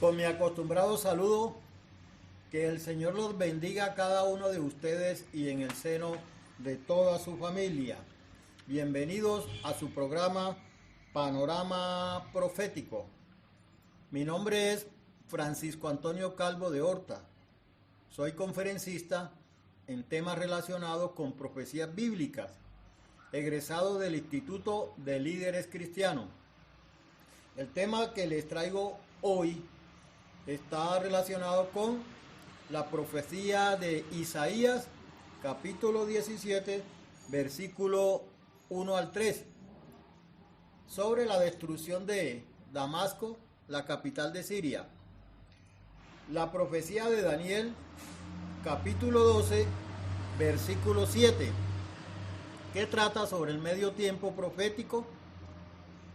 Con mi acostumbrado saludo, que el Señor los bendiga a cada uno de ustedes y en el seno de toda su familia. Bienvenidos a su programa Panorama Profético. Mi nombre es Francisco Antonio Calvo de Horta. Soy conferencista en temas relacionados con profecías bíblicas, egresado del Instituto de Líderes Cristianos. El tema que les traigo hoy está relacionado con la profecía de Isaías, capítulo 17, versículo 1 al 3, sobre la destrucción de Damasco, la capital de Siria. La profecía de Daniel, capítulo 12, versículo 7, que trata sobre el medio tiempo profético,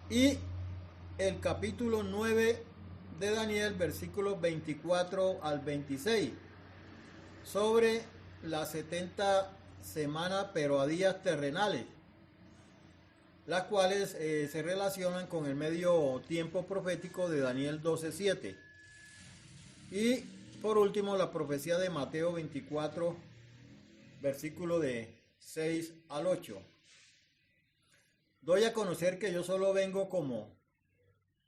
y el capítulo 9 de Daniel, versículos 24 al 26, sobre las 70 semanas pero a días terrenales, las cuales se relacionan con el medio tiempo profético de Daniel 12:7. Y por último, la profecía de Mateo 24, versículo de 6 al 8. Doy a conocer que yo solo vengo como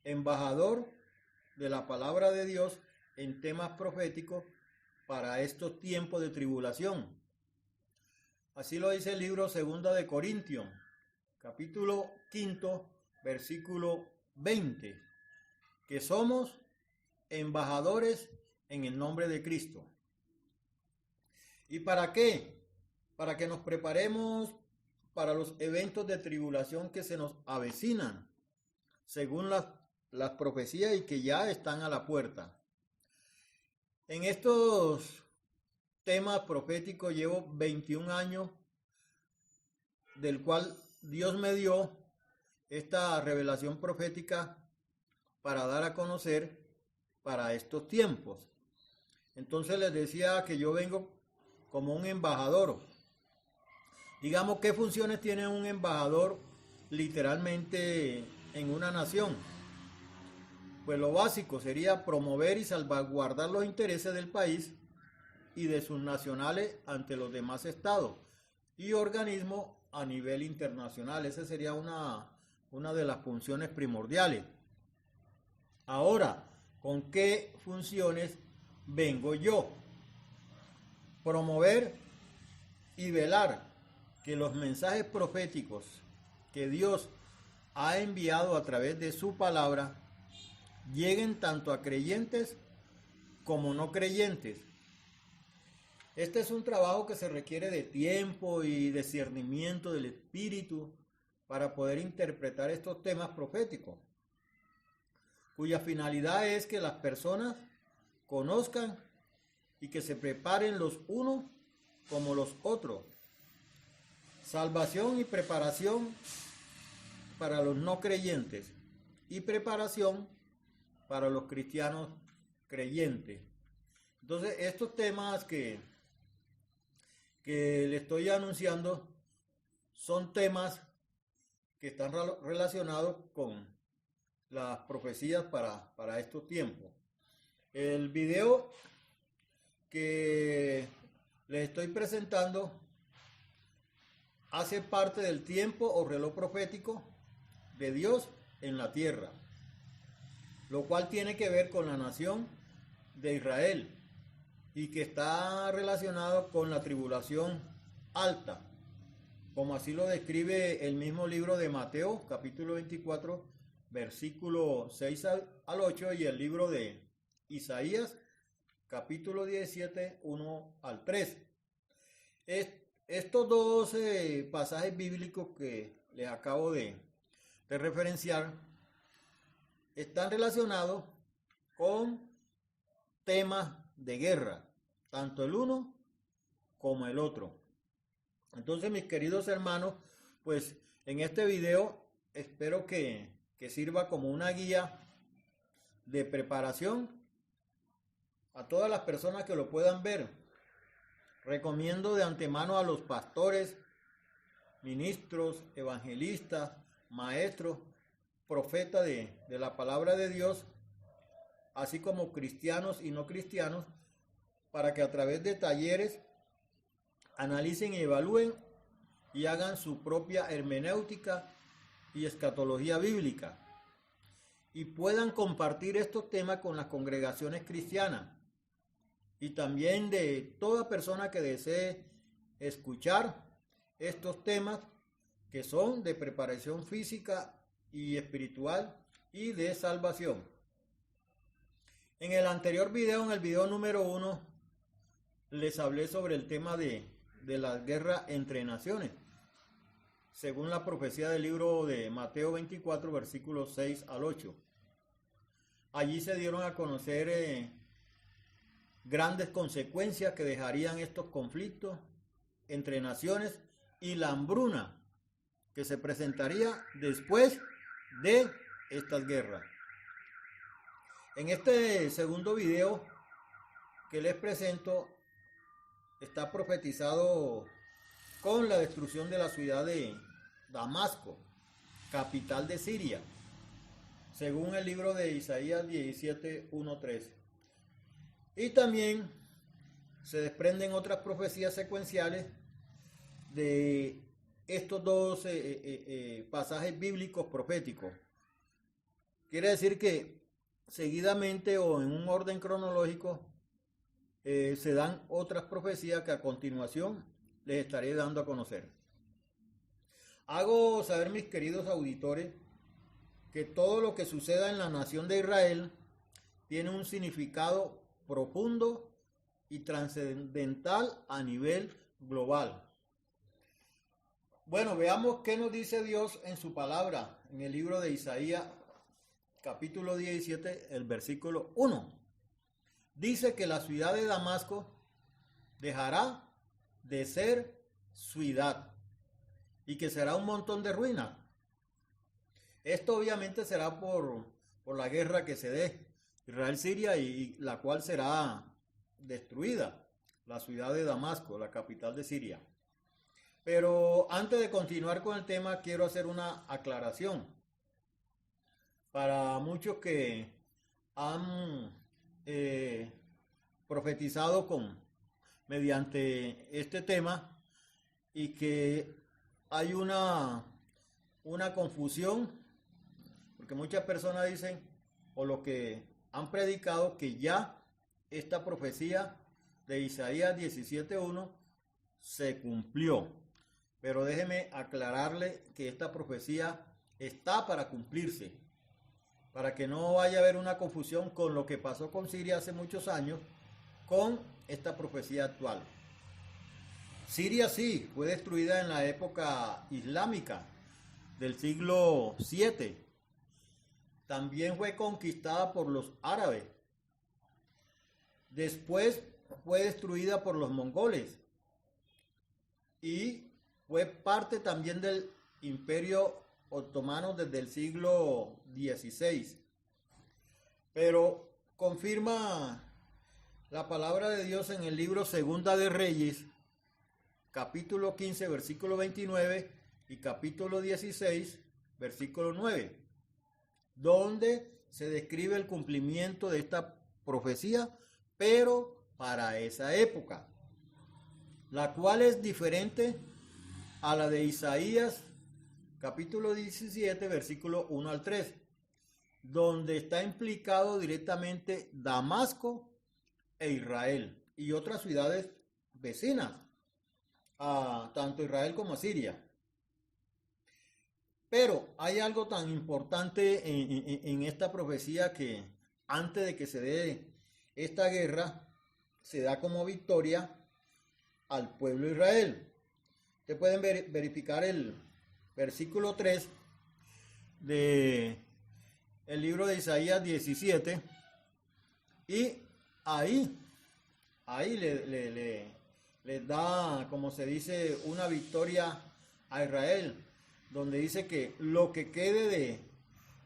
embajador de la palabra de Dios en temas proféticos para estos tiempos de tribulación. Así lo dice el libro 2 de Corintios, capítulo 5, versículo 20, que somos embajadores en el nombre de Cristo. ¿Y para qué? Para que nos preparemos para los eventos de tribulación que se nos avecinan, según las profecías y que ya están a la puerta. En estos temas proféticos llevo 21 años, del cual Dios me dio esta revelación profética para dar a conocer para estos tiempos. Entonces les decía que yo vengo como un embajador. Digamos, ¿qué funciones tiene un embajador literalmente en una nación? Pues lo básico sería promover y salvaguardar los intereses del país y de sus nacionales ante los demás estados y organismos a nivel internacional. Esa sería una de las funciones primordiales. Ahora, ¿con qué funciones vengo yo? Promover y velar que los mensajes proféticos que Dios ha enviado a través de su palabra lleguen tanto a creyentes como no creyentes. Este es un trabajo que se requiere de tiempo y discernimiento del espíritu para poder interpretar estos temas proféticos, cuya finalidad es que las personas conozcan y que se preparen los unos como los otros. Salvación y preparación para los no creyentes y preparación para los cristianos creyentes. Entonces, estos temas que le estoy anunciando son temas que están relacionados con las profecías para estos tiempos. El video que les estoy presentando hace parte del tiempo o reloj profético de Dios en la tierra, lo cual tiene que ver con la nación de Israel y que está relacionado con la tribulación alta, como así lo describe el mismo libro de Mateo, capítulo 24, versículo 6 al 8, y el libro de Isaías, capítulo 17, 1 al 3. Estos dos pasajes bíblicos que les acabo de referenciar están relacionados con temas de guerra, tanto el uno como el otro. Entonces, mis queridos hermanos, pues en este video espero que sirva como una guía de preparación a todas las personas que lo puedan ver. Recomiendo de antemano a los pastores, ministros, evangelistas, maestros, profetas de la palabra de Dios, así como cristianos y no cristianos, para que a través de talleres analicen y evalúen y hagan su propia hermenéutica y escatología bíblica y puedan compartir estos temas con las congregaciones cristianas y también de toda persona que desee escuchar estos temas que son de preparación física y espiritual y de salvación. En el anterior video, en el video número 1, les hablé sobre el tema de la guerra entre naciones, según la profecía del libro de Mateo 24, versículos 6 al 8. Allí se dieron a conocer grandes consecuencias que dejarían estos conflictos entre naciones y la hambruna que se presentaría después de estas guerras. En este segundo video que les presento está profetizado con la destrucción de la ciudad de Damasco, capital de Siria, según el libro de Isaías 17, 1-3. Y también se desprenden otras profecías secuenciales de estos dos pasajes bíblicos proféticos. Quiere decir que seguidamente o en un orden cronológico se dan otras profecías que a continuación les estaré dando a conocer. Hago saber, mis queridos auditores, que todo lo que suceda en la nación de Israel tiene un significado profundo y trascendental a nivel global. Bueno, veamos qué nos dice Dios en su palabra, en el libro de Isaías, capítulo 17, el versículo 1. Dice que la ciudad de Damasco dejará de ser ciudad y que será un montón de ruinas. Esto obviamente será por la guerra que se dé Israel-Siria y la cual será destruida, la ciudad de Damasco, la capital de Siria. Pero antes de continuar con el tema, quiero hacer una aclaración. Para muchos que han profetizado mediante este tema y que hay una confusión, porque muchas personas dicen, o lo que han predicado, que ya esta profecía de Isaías 17:1 se cumplió. Pero déjeme aclararle que esta profecía está para cumplirse, para que no vaya a haber una confusión con lo que pasó con Siria hace muchos años con esta profecía actual. Siria sí fue destruida en la época islámica del siglo VII. También fue conquistada por los árabes. Después fue destruida por los mongoles y fue parte también del Imperio Otomano desde el siglo XVI. Pero confirma la palabra de Dios en el libro Segunda de Reyes, capítulo 15, versículo 29 y capítulo 16, versículo 9, donde se describe el cumplimiento de esta profecía, pero para esa época, la cual es diferente a la de Isaías, capítulo 17, versículo 1 al 3, donde está implicado directamente Damasco e Israel y otras ciudades vecinas, a tanto Israel como a Siria. Pero hay algo tan importante en esta profecía, que antes de que se dé esta guerra, se da como victoria al pueblo de Israel. Ustedes pueden verificar el versículo 3 de el libro de Isaías 17, y ahí le da, como se dice, una victoria a Israel, donde dice que lo que quede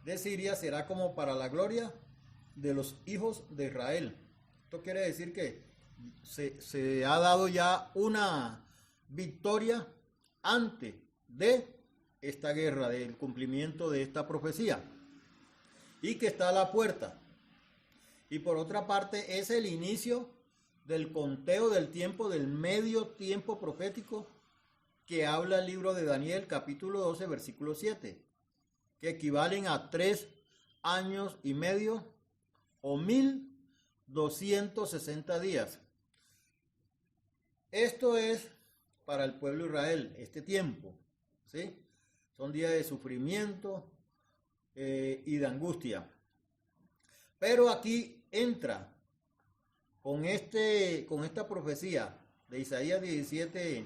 de Siria será como para la gloria de los hijos de Israel. Esto quiere decir que se ha dado ya una victoria antes de esta guerra, del cumplimiento de esta profecía, y que está a la puerta. y por otra parte es el inicio del conteo del tiempo, del medio tiempo profético que habla el libro de Daniel, capítulo 12, versículo 7, que equivalen a 3 años y medio o 1260 días. Esto es para el pueblo de Israel, este tiempo, ¿sí? Son días de sufrimiento y de angustia. Pero aquí entra con esta profecía de Isaías 17,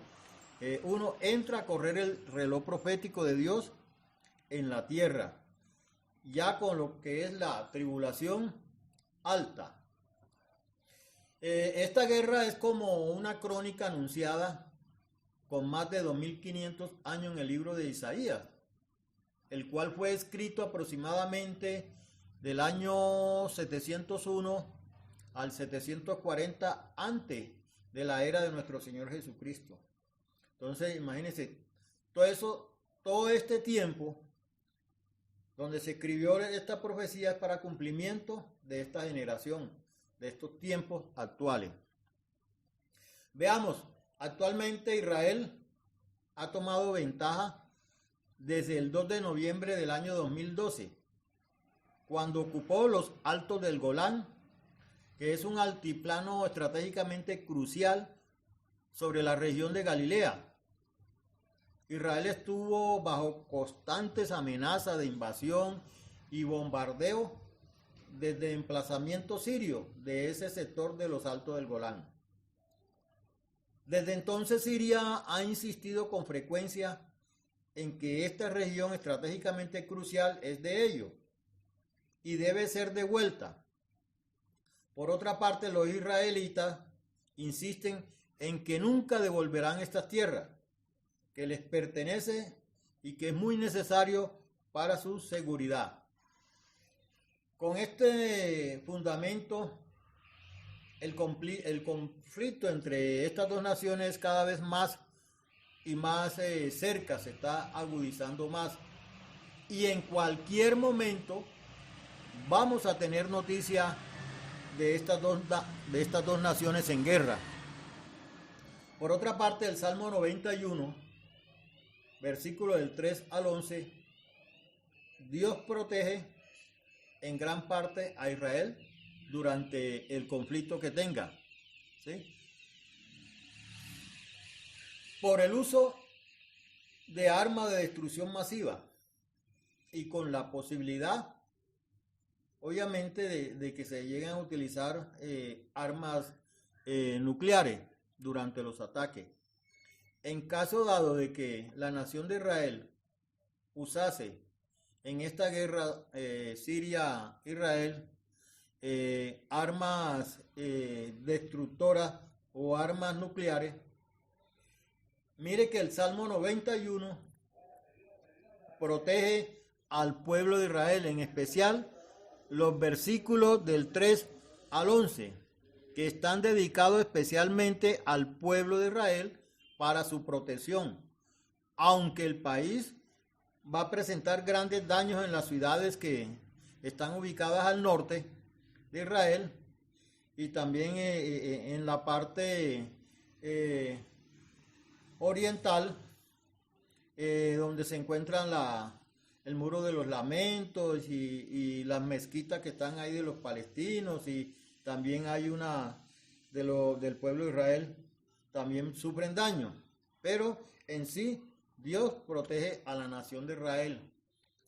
1, entra a correr el reloj profético de Dios en la tierra, ya con lo que es la tribulación alta. Esta guerra es como una crónica anunciada con más de 2500 años en el libro de Isaías, el cual fue escrito aproximadamente del año 701 al 740 antes de la era de nuestro Señor Jesucristo. Entonces, imagínense, todo este tiempo donde se escribió esta profecía es para cumplimiento de esta generación, de estos tiempos actuales. Veamos, actualmente Israel ha tomado ventaja desde el 2 de noviembre del año 2012, cuando ocupó los altos del Golán, que es un altiplano estratégicamente crucial sobre la región de Galilea. Israel estuvo bajo constantes amenazas de invasión y bombardeo desde emplazamiento sirio de ese sector de los altos del Golán. Desde entonces Siria ha insistido con frecuencia en que esta región estratégicamente crucial es de ellos y debe ser devuelta. Por otra parte, los israelitas insisten en que nunca devolverán estas tierras, que les pertenece y que es muy necesario para su seguridad. Con este fundamento, el conflicto entre estas dos naciones cada vez más y más cerca se está agudizando más. Y en cualquier momento vamos a tener noticia de estas dos naciones en guerra. Por otra parte, el Salmo 91, versículo del 3 al 11, Dios protege en gran parte a Israel durante el conflicto que tenga, ¿sí? Por el uso de armas de destrucción masiva y con la posibilidad, obviamente, de que se lleguen a utilizar armas nucleares durante los ataques. En caso dado de que la nación de Israel usase en esta guerra Siria-Israel armas destructoras o armas nucleares, mire que el Salmo 91 protege al pueblo de Israel, en especial los versículos del 3 al 11, que están dedicados especialmente al pueblo de Israel para su protección, aunque el país va a presentar grandes daños en las ciudades que están ubicadas al norte de Israel y también en la parte oriental, donde se encuentran el muro de los lamentos y las mezquitas que están ahí de los palestinos, y también hay una del pueblo de Israel, también sufren daño, pero en sí Dios protege a la nación de Israel.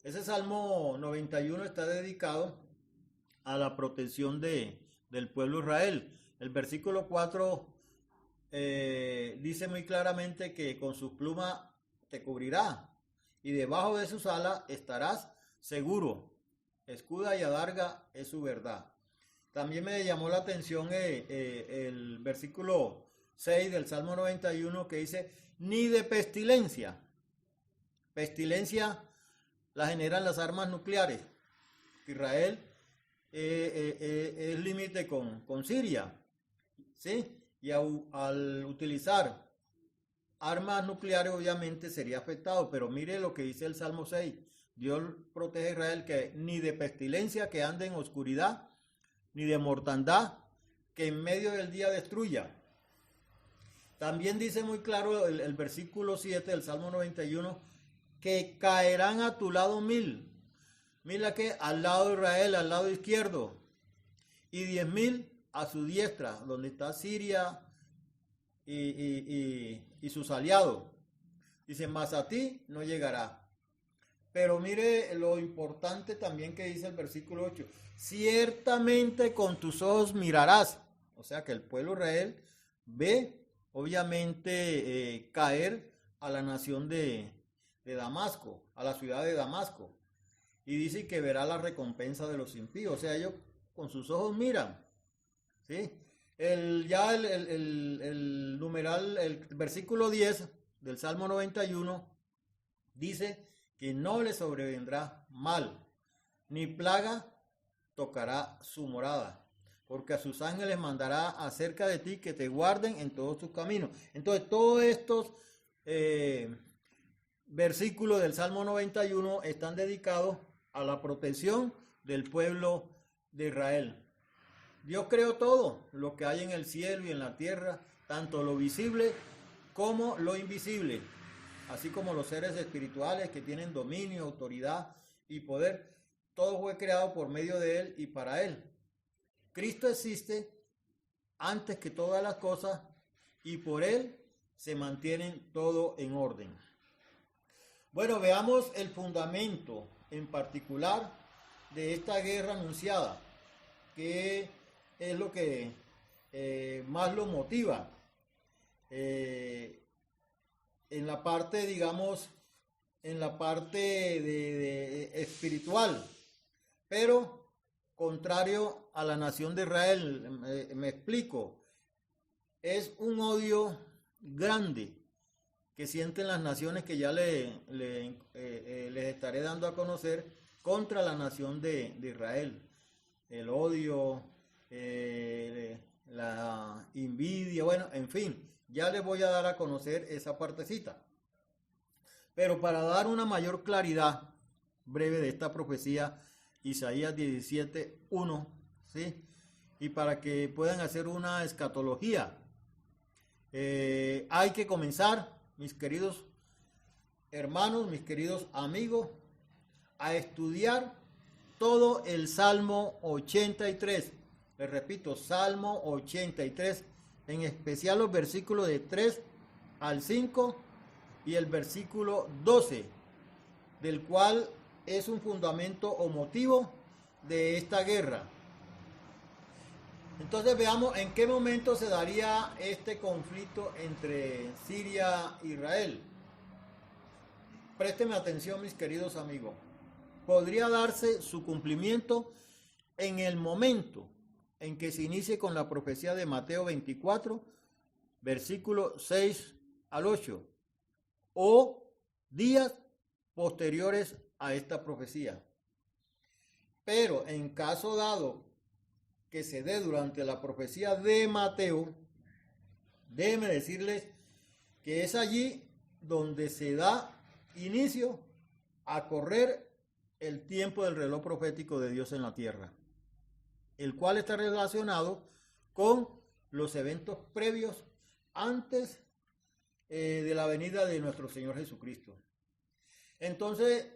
Ese Salmo 91 está dedicado a la protección del pueblo de Israel. El versículo 4 dice muy claramente que con sus plumas te cubrirá y debajo de sus alas estarás seguro. Escudo y adarga es su verdad. También me llamó la atención el versículo 6 del Salmo 91, que dice: ni de pestilencia. Pestilencia la generan las armas nucleares. Israel es límite con Siria, ¿sí? Y al utilizar armas nucleares obviamente sería afectado, pero mire lo que dice el Salmo 6. Dios protege a Israel, que ni de pestilencia que ande en oscuridad, ni de mortandad que en medio del día destruya. También dice muy claro el versículo 7 del Salmo 91, que caerán a tu lado 1000. Mira que al lado de Israel, al lado izquierdo, y 10.000 a su diestra, donde está Siria y sus aliados. Dice, más a ti no llegará. Pero mire lo importante también que dice el versículo 8. Ciertamente con tus ojos mirarás. O sea que el pueblo de Israel ve, obviamente, caer a la nación de Damasco, a la ciudad de Damasco. Y dice que verá la recompensa de los impíos. O sea, ellos con sus ojos miran. ¿Sí? El numeral, el versículo 10 del Salmo 91 dice que no le sobrevendrá mal, ni plaga tocará su morada, porque a sus ángeles mandará acerca de ti que te guarden en todos tus caminos. Entonces, todos estos versículos del Salmo 91 están dedicados a la protección del pueblo de Israel. Dios creó todo, lo que hay en el cielo y en la tierra, tanto lo visible como lo invisible, así como los seres espirituales que tienen dominio, autoridad y poder. Todo fue creado por medio de Él y para Él. Cristo existe antes que todas las cosas y por Él se mantienen todo en orden. Bueno, veamos el fundamento en particular de esta guerra anunciada, que es lo que más lo motiva. En la parte, digamos, en la parte de espiritual, pero contrario a la nación de Israel. Me explico. Es un odio grande que sienten las naciones que ya les estaré dando a conocer contra la nación de Israel. El odio, la envidia, bueno, en fin, ya les voy a dar a conocer esa partecita. Pero para dar una mayor claridad breve de esta profecía, Isaías 17:1, ¿sí? Y para que puedan hacer una escatología, hay que comenzar, mis queridos hermanos, mis queridos amigos, a estudiar todo el Salmo 83. Les repito, Salmo 83, en especial los versículos de 3 al 5 y el versículo 12, del cual es un fundamento o motivo de esta guerra. Entonces veamos en qué momento se daría este conflicto entre Siria e Israel. Présteme atención, mis queridos amigos. Podría darse su cumplimiento en el momento en que se inicie con la profecía de Mateo 24, versículos 6 al 8, o días posteriores a esta profecía. Pero en caso dado que se dé durante la profecía de Mateo, déjenme decirles que es allí donde se da inicio a correr el tiempo del reloj profético de Dios en la tierra, el cual está relacionado con los eventos previos antes de la venida de nuestro Señor Jesucristo. Entonces,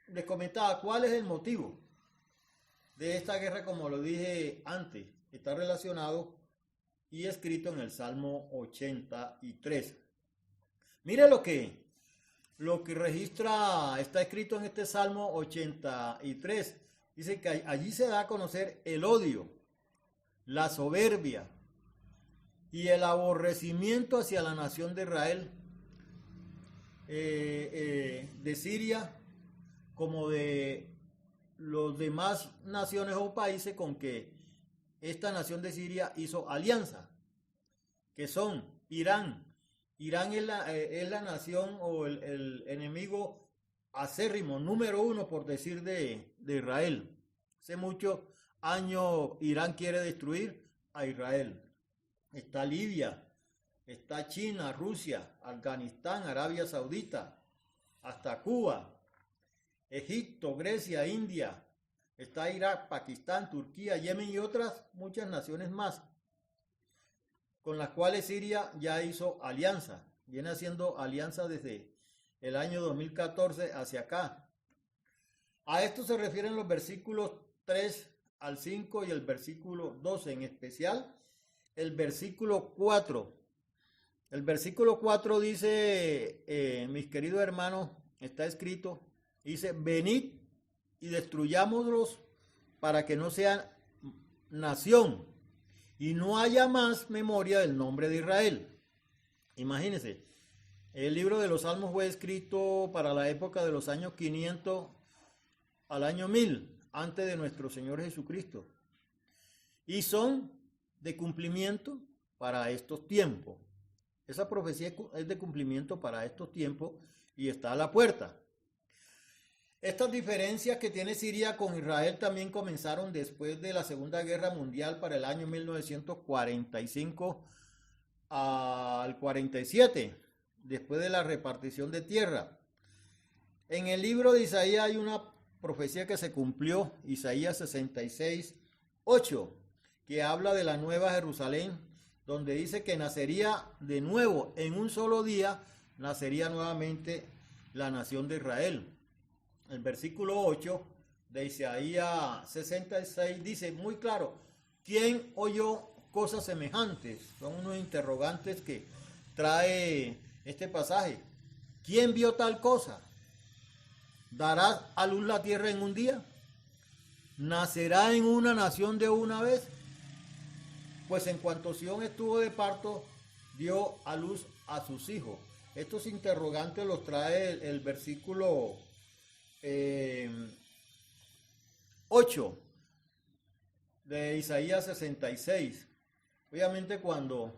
les comentaba cuál es el motivo de esta guerra. Como lo dije antes, está relacionado y escrito en el Salmo 83. Mire lo que registra, está escrito en este Salmo 83. Dice que allí se da a conocer el odio, la soberbia y el aborrecimiento hacia la nación de Israel, de Siria, como de los demás naciones o países con que esta nación de Siria hizo alianza, que son Irán. Irán es la nación o el enemigo acérrimo, número uno, por decir, de Israel. Hace muchos años Irán quiere destruir a Israel. Está Libia, está China, Rusia, Afganistán, Arabia Saudita, hasta Cuba, Egipto, Grecia, India, Está Irak, Pakistán, Turquía, Yemen y otras muchas naciones más, con las cuales Siria ya hizo alianza. Viene haciendo alianza desde el año 2014 hacia acá. A esto se refieren los versículos 3 al 5 y el versículo 12, en especial el versículo 4. El versículo 4 dice, mis queridos hermanos, está escrito, dice, venid y destruyámoslos para que no sean nación y no haya más memoria del nombre de Israel. Imagínense, el libro de los Salmos fue escrito para la época de los años 500 al año 1000, antes de nuestro Señor Jesucristo. Y son de cumplimiento para estos tiempos. Esa profecía es de cumplimiento para estos tiempos y está a la puerta. Estas diferencias que tiene Siria con Israel también comenzaron después de la Segunda Guerra Mundial para el año 1945 al 47, después de la repartición de tierra. En el libro de Isaías hay una profecía que se cumplió, Isaías 66, 8, que habla de la nueva Jerusalén, donde dice que nacería de nuevo, en un solo día, nacería nuevamente la nación de Israel. El versículo 8 de Isaías 66 dice muy claro, ¿quién oyó cosas semejantes? Son unos interrogantes que trae este pasaje. ¿Quién vio tal cosa? ¿Dará a luz la tierra en un día? ¿Nacerá en una nación de una vez? Pues en cuanto Sión estuvo de parto, dio a luz a sus hijos. Estos interrogantes los trae el versículo 8 de Isaías 66. Obviamente cuando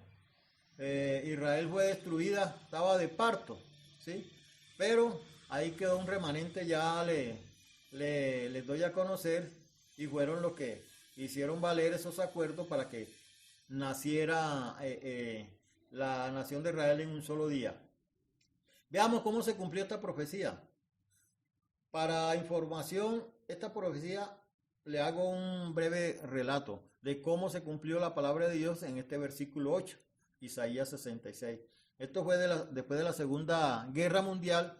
Israel fue destruida estaba de parto, ¿sí? Pero ahí quedó un remanente, ya les doy a conocer, y fueron los que hicieron valer esos acuerdos para que naciera la nación de Israel en un solo día. Veamos cómo se cumplió esta profecía. Para información, esta profecía le hago un breve relato de cómo se cumplió la palabra de Dios en este versículo 8, Isaías 66. Esto fue después de la Segunda Guerra Mundial,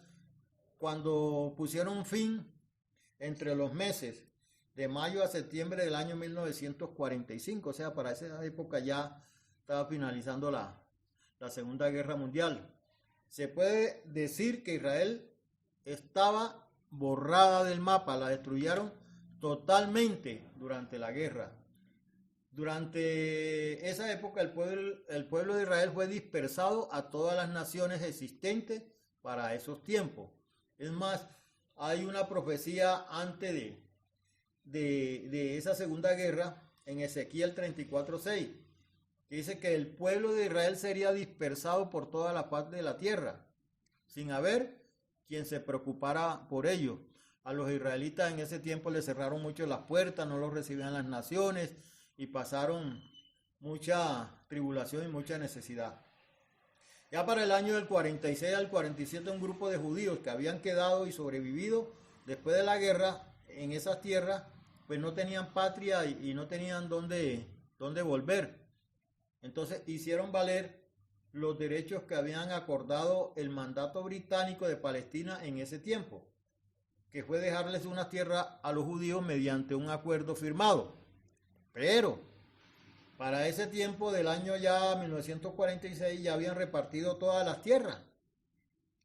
cuando pusieron fin entre los meses de mayo a septiembre del año 1945. O sea, para esa época ya estaba finalizando la Segunda Guerra Mundial. Se puede decir que Israel estaba borrada del mapa, la destruyeron totalmente durante la guerra. Durante esa época el pueblo de Israel fue dispersado a todas las naciones existentes para esos tiempos. Es más, hay una profecía antes de esa segunda guerra en Ezequiel 34:6, que dice que el pueblo de Israel sería dispersado por toda la paz de la tierra, sin haber quien se preocupara por ello. A los israelitas en ese tiempo les cerraron mucho las puertas, no los recibían las naciones y pasaron mucha tribulación y mucha necesidad. Ya para el año del 46 al 47, un grupo de judíos que habían quedado y sobrevivido después de la guerra en esas tierras, pues no tenían patria y no tenían dónde volver. Entonces hicieron valer los derechos que habían acordado el mandato británico de Palestina en ese tiempo, que fue dejarles unas tierras a los judíos mediante un acuerdo firmado. Pero para ese tiempo del año ya 1946 ya habían repartido todas las tierras.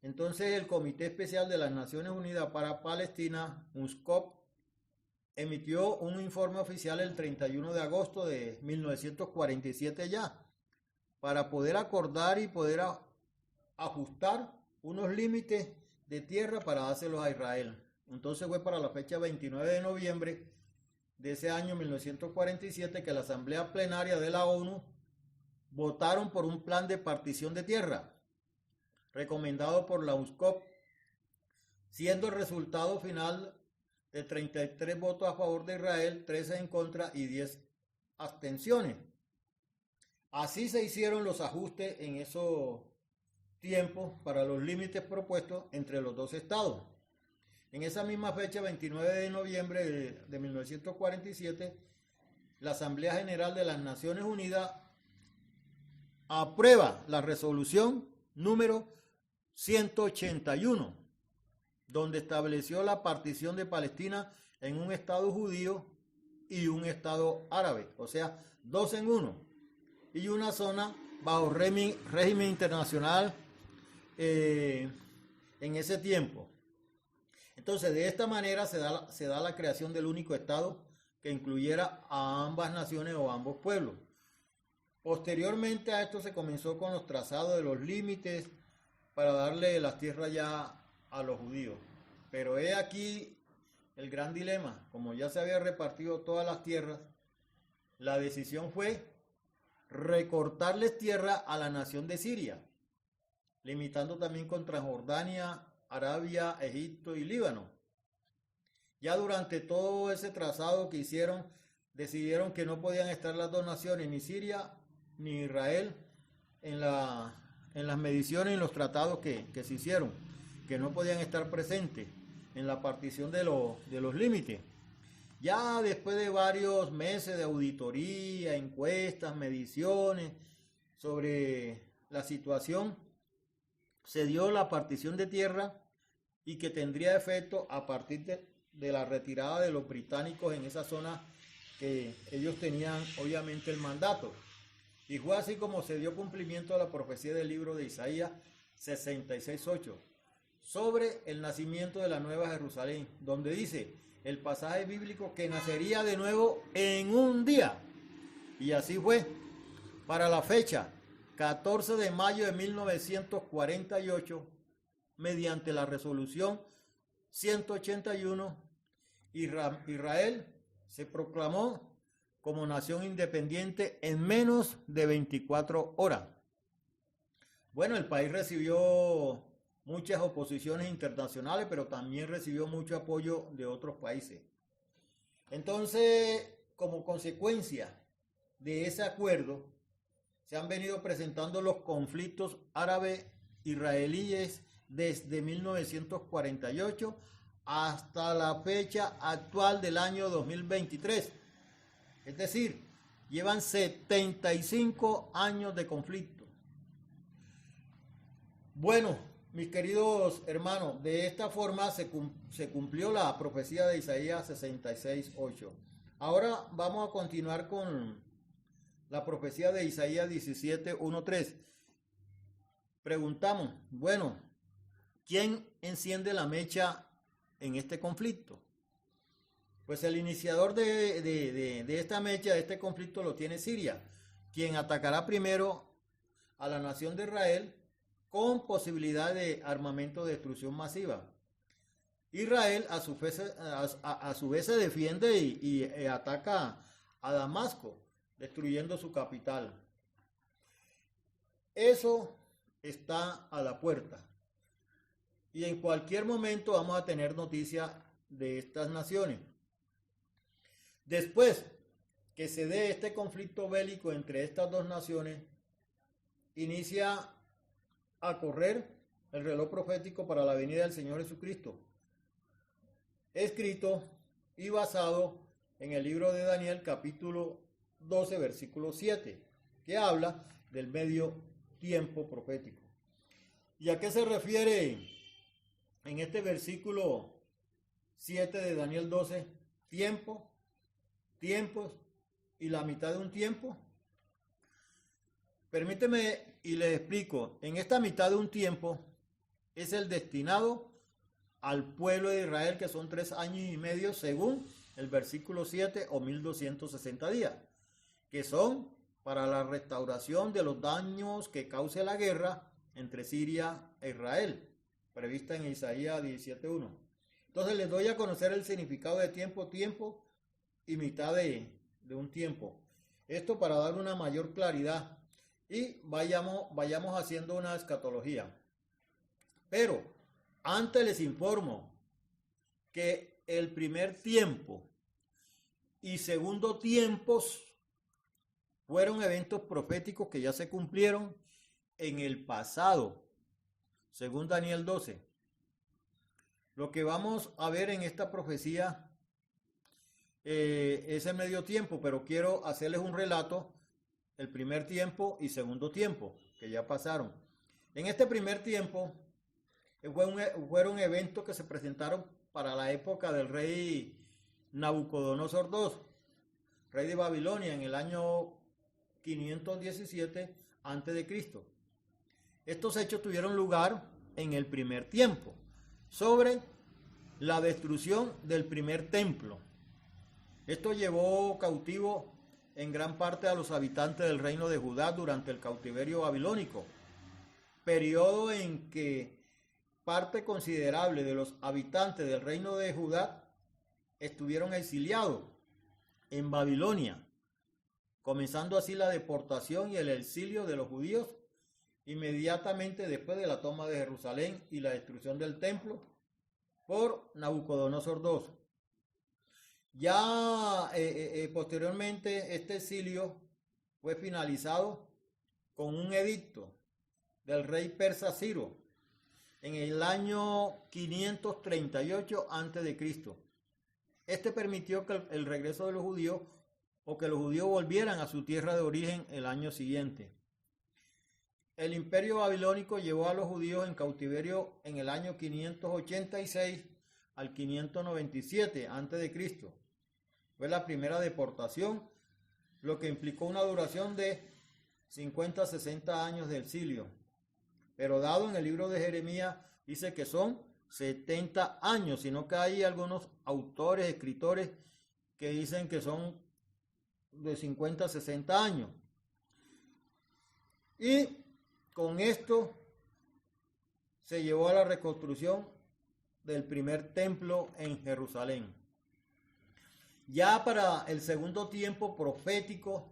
Entonces el Comité Especial de las Naciones Unidas para Palestina, UNSCOP, emitió un informe oficial el 31 de agosto de 1947 ya, para poder acordar y poder ajustar unos límites de tierra para dárselos a Israel. Entonces fue para la fecha 29 de noviembre de ese año 1947 que la Asamblea Plenaria de la ONU votaron por un plan de partición de tierra, recomendado por la UNSCOP, siendo el resultado final de 33 votos a favor de Israel, 13 en contra y 10 abstenciones. Así se hicieron los ajustes en esos tiempos para los límites propuestos entre los dos estados. En esa misma fecha, 29 de noviembre de 1947, la Asamblea General de las Naciones Unidas aprueba la resolución número 181, donde estableció la partición de Palestina en un estado judío y un estado árabe, o sea, 2 en 1, y una zona bajo régimen internacional en ese tiempo. Entonces, de esta manera se da la creación del único estado que incluyera a ambas naciones o ambos pueblos. Posteriormente a esto se comenzó con los trazados de los límites para darle las tierras ya a los judíos. Pero he aquí el gran dilema. Como ya se había repartido todas las tierras, la decisión fue recortarles tierra a la nación de Siria, limitando también con Transjordania, Arabia, Egipto y Líbano. Ya durante todo ese trazado que hicieron, decidieron que no podían estar las dos naciones, ni Siria ni Israel, en las mediciones y en los tratados que se hicieron, que no podían estar presentes en la partición de los límites. Ya después de varios meses de auditoría, encuestas, mediciones sobre la situación, se dio la partición de tierra y que tendría efecto a partir de la retirada de los británicos en esa zona que ellos tenían obviamente el mandato. Y fue así como se dio cumplimiento a la profecía del libro de Isaías 66:8 sobre el nacimiento de la Nueva Jerusalén, donde dice el pasaje bíblico que nacería de nuevo en un día. Y así fue. Para la fecha 14 de mayo de 1948, mediante la resolución 181, Israel se proclamó como nación independiente en menos de 24 horas. Bueno, el país recibió muchas oposiciones internacionales, pero también recibió mucho apoyo de otros países. Entonces, como consecuencia de ese acuerdo, se han venido presentando los conflictos árabe-israelíes desde 1948 hasta la fecha actual del año 2023. Es decir, llevan 75 años de conflicto. Bueno, mis queridos hermanos, de esta forma se cumplió la profecía de Isaías 66:8. Ahora vamos a continuar con la profecía de Isaías 17:1-3. Preguntamos, bueno, ¿quién enciende la mecha en este conflicto? Pues el iniciador de esta mecha, de este conflicto, lo tiene Siria, quien atacará primero a la nación de Israel con posibilidad de armamento de destrucción masiva. Israel a su vez se defiende y ataca a Damasco, destruyendo su capital. Eso está a la puerta. Y en cualquier momento vamos a tener noticia de estas naciones. Después que se dé este conflicto bélico entre estas dos naciones, inicia a correr el reloj profético para la venida del Señor Jesucristo, escrito y basado en el libro de Daniel capítulo 12 versículo 7, que habla del medio tiempo profético. ¿Y a qué se refiere en este versículo 7 de Daniel 12? Tiempo, tiempos y la mitad de un tiempo. Permíteme y les explico. En esta mitad de un tiempo es el destinado al pueblo de Israel, que son 3 años y medio según el versículo 7 o 1260 días, que son para la restauración de los daños que cause la guerra entre Siria e Israel, prevista en Isaías 17:1. Entonces les doy a conocer el significado de tiempo y mitad de un tiempo. Esto para dar una mayor claridad y vayamos haciendo una escatología. Pero antes les informo que el primer tiempo y segundo tiempos fueron eventos proféticos que ya se cumplieron en el pasado, según Daniel 12. Lo que vamos a ver en esta profecía es el medio tiempo, pero quiero hacerles un relato, el primer tiempo y segundo tiempo, que ya pasaron. En este primer tiempo fueron eventos que se presentaron para la época del rey Nabucodonosor II, rey de Babilonia, en el año 517 a.C. Estos hechos tuvieron lugar en el primer tiempo, sobre la destrucción del primer templo. Esto llevó cautivo en gran parte a los habitantes del reino de Judá durante el cautiverio babilónico, periodo en que parte considerable de los habitantes del reino de Judá estuvieron exiliados en Babilonia, comenzando así la deportación y el exilio de los judíos inmediatamente después de la toma de Jerusalén y la destrucción del templo por Nabucodonosor II. Ya posteriormente este exilio fue finalizado con un edicto del rey persa Ciro en el año 538 a.C. Este permitió que el regreso de los judíos o que los judíos volvieran a su tierra de origen el año siguiente. El imperio babilónico llevó a los judíos en cautiverio en el año 586 al 597 a.C. Fue la primera deportación, lo que implicó una duración de 50 a 60 años de exilio. Pero dado en el libro de Jeremías, dice que son 70 años, sino que hay algunos autores, escritores, que dicen que son de 50 a 60 años. Y con esto se llevó a la reconstrucción del primer templo en Jerusalén. Ya para el segundo tiempo profético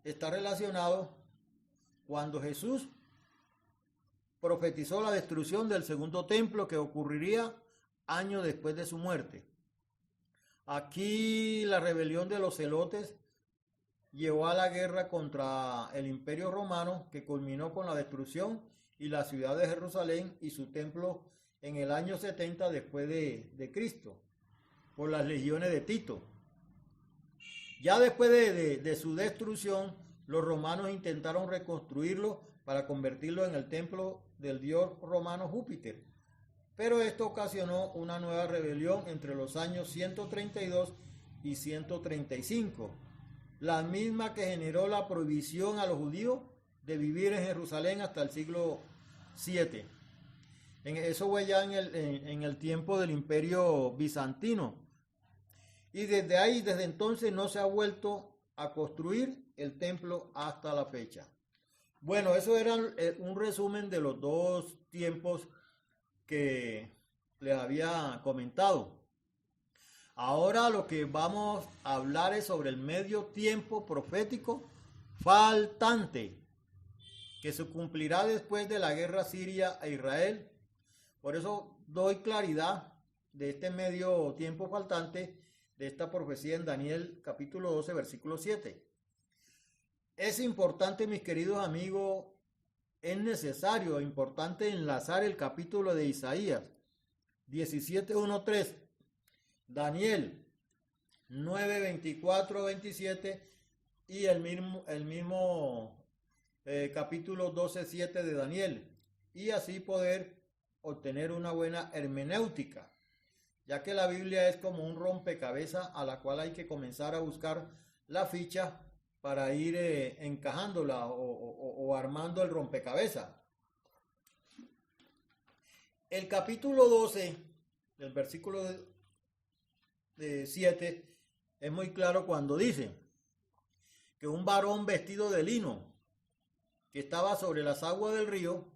está relacionado cuando Jesús profetizó la destrucción del segundo templo que ocurriría años después de su muerte. Aquí la rebelión de los celotes llevó a la guerra contra el Imperio Romano, que culminó con la destrucción y la ciudad de Jerusalén y su templo en el año 70 después de Cristo, por las legiones de Tito. Ya después de su destrucción, los romanos intentaron reconstruirlo para convertirlo en el templo del dios romano Júpiter. Pero esto ocasionó una nueva rebelión entre los años 132 y 135, la misma que generó la prohibición a los judíos de vivir en Jerusalén hasta el siglo VII. Eso fue ya en el tiempo del Imperio Bizantino. Y desde ahí, desde entonces, no se ha vuelto a construir el templo hasta la fecha. Bueno, eso era un resumen de los dos tiempos que les había comentado. Ahora lo que vamos a hablar es sobre el medio tiempo profético faltante, que se cumplirá después de la guerra siria a Israel. Por eso doy claridad de este medio tiempo faltante de esta profecía en Daniel capítulo 12, versículo 7. Es importante, mis queridos amigos, es necesario, importante enlazar el capítulo de Isaías 17:1-3, Daniel 9:24-27 y el mismo capítulo 12:7 de Daniel, y así poder obtener una buena hermenéutica, ya que la Biblia es como un rompecabezas a la cual hay que comenzar a buscar la ficha para ir encajándola o armando el rompecabezas. El capítulo 12, del versículo 7, es muy claro cuando dice que un varón vestido de lino, que estaba sobre las aguas del río,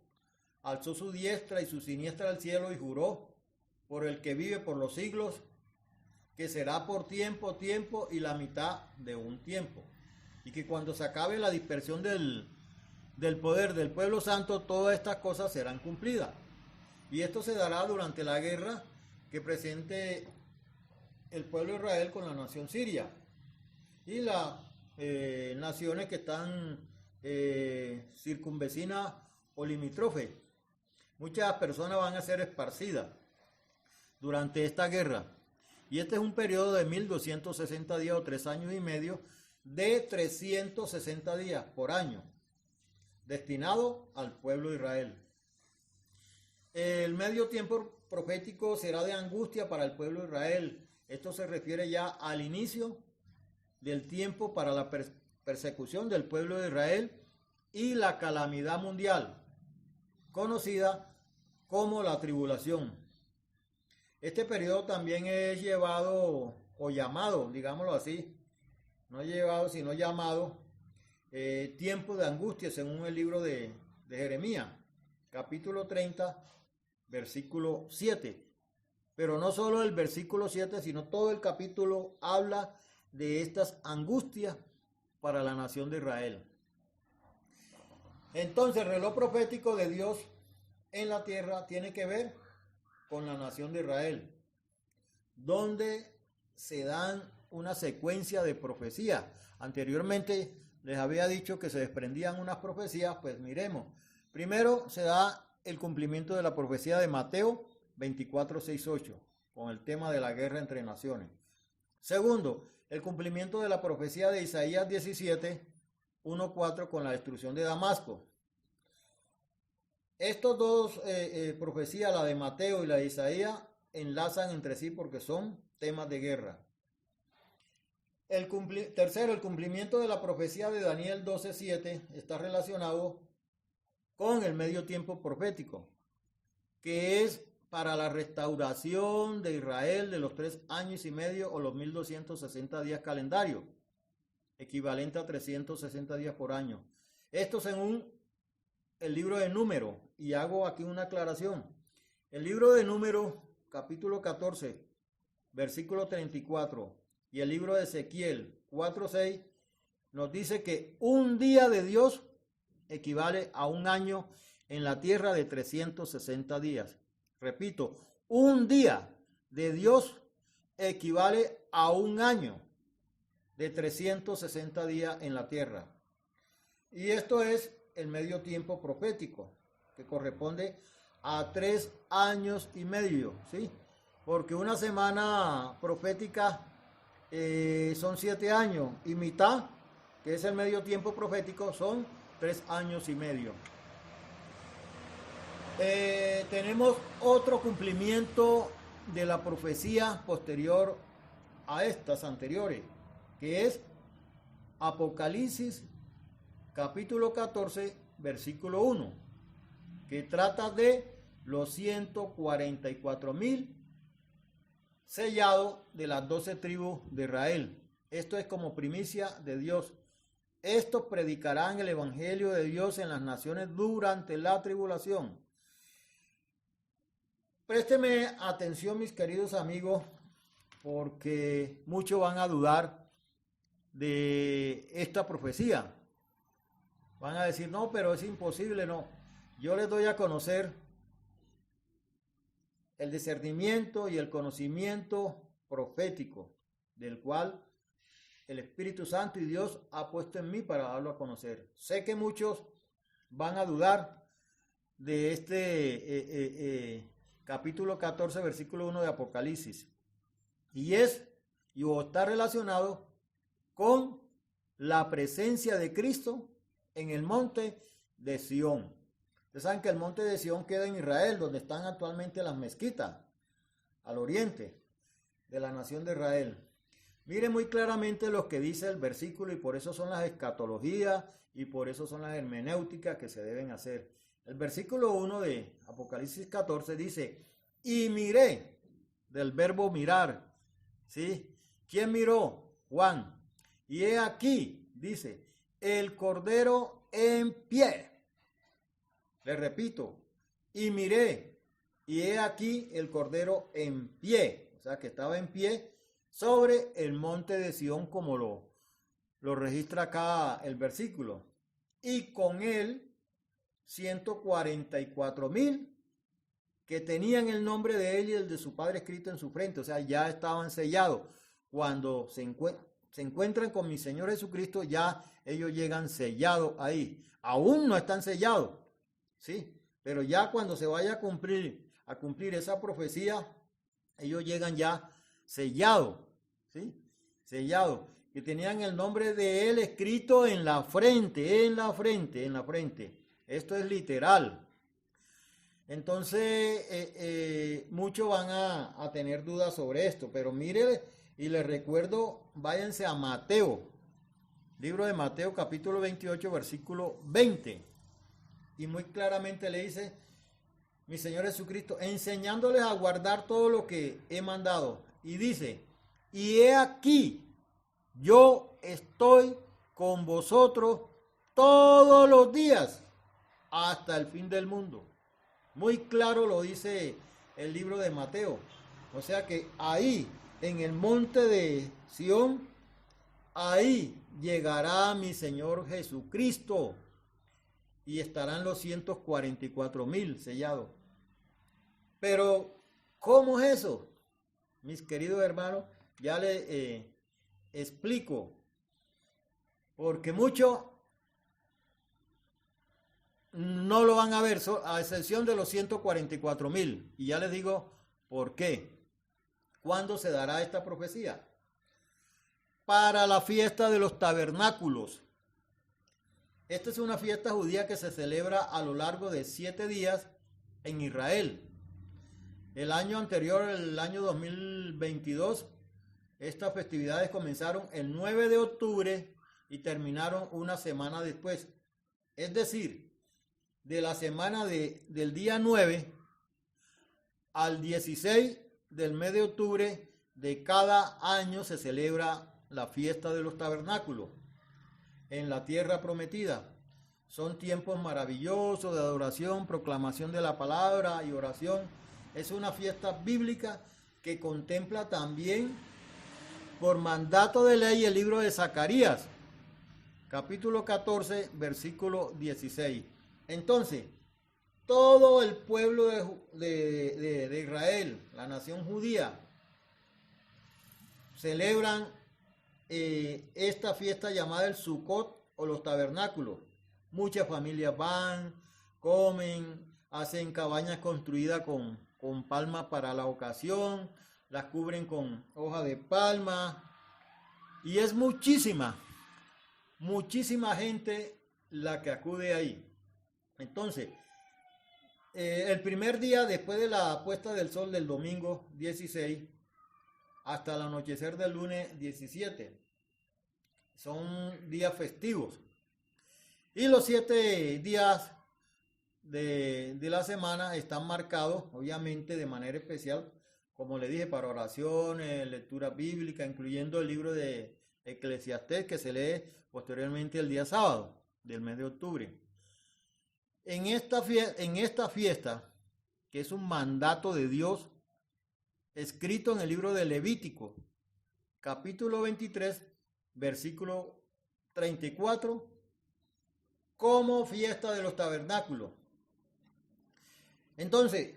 alzó su diestra y su siniestra al cielo y juró por el que vive por los siglos, que será por tiempo y la mitad de un tiempo, y que cuando se acabe la dispersión del poder del pueblo santo, todas estas cosas serán cumplidas. Y esto se dará durante la guerra que presente el pueblo de Israel con la nación siria y las naciones que están circunvecinas o limítrofes. Muchas personas van a ser esparcidas durante esta guerra. Y este es un periodo de 1260 días o 3 años y medio de 360 días por año, destinado al pueblo de Israel. El medio tiempo profético será de angustia para el pueblo de Israel. Esto se refiere ya al inicio del tiempo para la persecución del pueblo de Israel y la calamidad mundial, conocida como la tribulación. Este periodo también es llevado o llamado, digámoslo así, no llevado sino llamado tiempo de angustia, según el libro de Jeremías, capítulo 30, versículo 7. Pero no solo el versículo 7, sino todo el capítulo habla de estas angustias para la nación de Israel. Entonces el reloj profético de Dios en la tierra tiene que ver con la nación de Israel, donde se dan una secuencia de profecías. Anteriormente les había dicho que se desprendían unas profecías, pues miremos. Primero se da el cumplimiento de la profecía de Mateo 24, 6, 8, con el tema de la guerra entre naciones. Segundo, el cumplimiento de la profecía de Isaías 17, 1, 4, con la destrucción de Damasco. Estos dos profecías, la de Mateo y la de Isaías, enlazan entre sí porque son temas de guerra. Tercero, el cumplimiento de la profecía de Daniel 12:7 está relacionado con el medio tiempo profético, que es para la restauración de Israel de los 3 años y medio o los 1260 días calendario, equivalente a 360 días por año. Esto según el libro de Números, y hago aquí una aclaración. El libro de Números, capítulo 14, versículo 34, y el libro de Ezequiel 4:6, nos dice que un día de Dios equivale a un año en la tierra de 360 días. Repito, un día de Dios equivale a un año de 360 días en la tierra. Y esto es el medio tiempo profético, que corresponde a 3 años y medio, ¿sí? Porque una semana profética son 7 años y mitad, que es el medio tiempo profético, son 3 años y medio. Tenemos otro cumplimiento de la profecía posterior a estas anteriores, que es Apocalipsis capítulo 14, versículo 1, que trata de los 144,000 sellados de las 12 tribus de Israel. Esto es como primicia de Dios. Estos predicarán el evangelio de Dios en las naciones durante la tribulación. Présteme atención, mis queridos amigos, porque muchos van a dudar de esta profecía. Van a decir, no, pero es imposible, no. Yo les doy a conocer el discernimiento y el conocimiento profético, del cual el Espíritu Santo y Dios ha puesto en mí para darlo a conocer. Sé que muchos van a dudar de este capítulo 14, versículo 1 de Apocalipsis. Y está relacionado con la presencia de Cristo en el monte de Sión. Ustedes saben que el monte de Sión queda en Israel, donde están actualmente las mezquitas, al oriente de la nación de Israel. Miren muy claramente lo que dice el versículo, y por eso son las escatologías y por eso son las hermenéuticas que se deben hacer. El versículo 1 de Apocalipsis 14 dice, y miré, del verbo mirar, ¿sí? ¿Quién miró? Juan. Y he aquí, dice, el Cordero en pie. Le repito, y miré, y he aquí el Cordero en pie. O sea, que estaba en pie sobre el monte de Sión, como lo registra acá el versículo. Y con él 144,000 que tenían el nombre de él y el de su padre escrito en su frente. O sea, ya estaban sellados. Cuando se encuentran con mi Señor Jesucristo, ya ellos llegan sellados ahí. Aún no están sellados, ¿sí? Pero ya cuando se vaya a cumplir esa profecía, ellos llegan ya sellados, ¿sí? Sellados, que tenían el nombre de él escrito en la frente, en la frente, en la frente. Esto es literal. Entonces, muchos van a tener dudas sobre esto, pero mire, y les recuerdo, váyanse a Mateo, libro de Mateo, capítulo 28, versículo 20. Y muy claramente le dice, mi Señor Jesucristo, enseñándoles a guardar todo lo que he mandado. Y dice, y he aquí, yo estoy con vosotros todos los días hasta el fin del mundo. Muy claro lo dice el libro de Mateo. O sea que ahí, en el monte de Sión, ahí llegará mi Señor Jesucristo y estarán los 144,000 sellados. Pero, ¿cómo es eso? Mis queridos hermanos, ya les explico. Porque muchos no lo van a ver, a excepción de los 144,000. Y ya les digo por qué. ¿Cuándo se dará esta profecía? Para la fiesta de los tabernáculos. Esta es una fiesta judía que se celebra a lo largo de 7 días en Israel. El año anterior, el año 2022, estas festividades comenzaron el 9 de octubre y terminaron una semana después. Es decir, de la semana del día 9 al 16 del mes de octubre de cada año se celebra la fiesta de los tabernáculos en la tierra prometida. Son tiempos maravillosos de adoración, proclamación de la palabra y oración. Es una fiesta bíblica que contempla también por mandato de ley el libro de Zacarías, capítulo 14, versículo 16. Entonces, todo el pueblo de Israel, la nación judía, celebran esta fiesta llamada el Sukkot o los tabernáculos. Muchas familias van, comen, hacen cabañas construidas con palmas para la ocasión, las cubren con hoja de palma y es muchísima gente la que acude ahí. Entonces, el primer día después de la puesta del sol del domingo 16 hasta el anochecer del lunes 17 son días festivos. Y los 7 días de la semana están marcados, obviamente, de manera especial, como le dije, para oraciones, lectura bíblica, incluyendo el libro de Eclesiastés, que se lee posteriormente el día sábado del mes de octubre. En esta fiesta, que es un mandato de Dios, escrito en el libro de Levítico, capítulo 23, versículo 34, como fiesta de los tabernáculos. Entonces,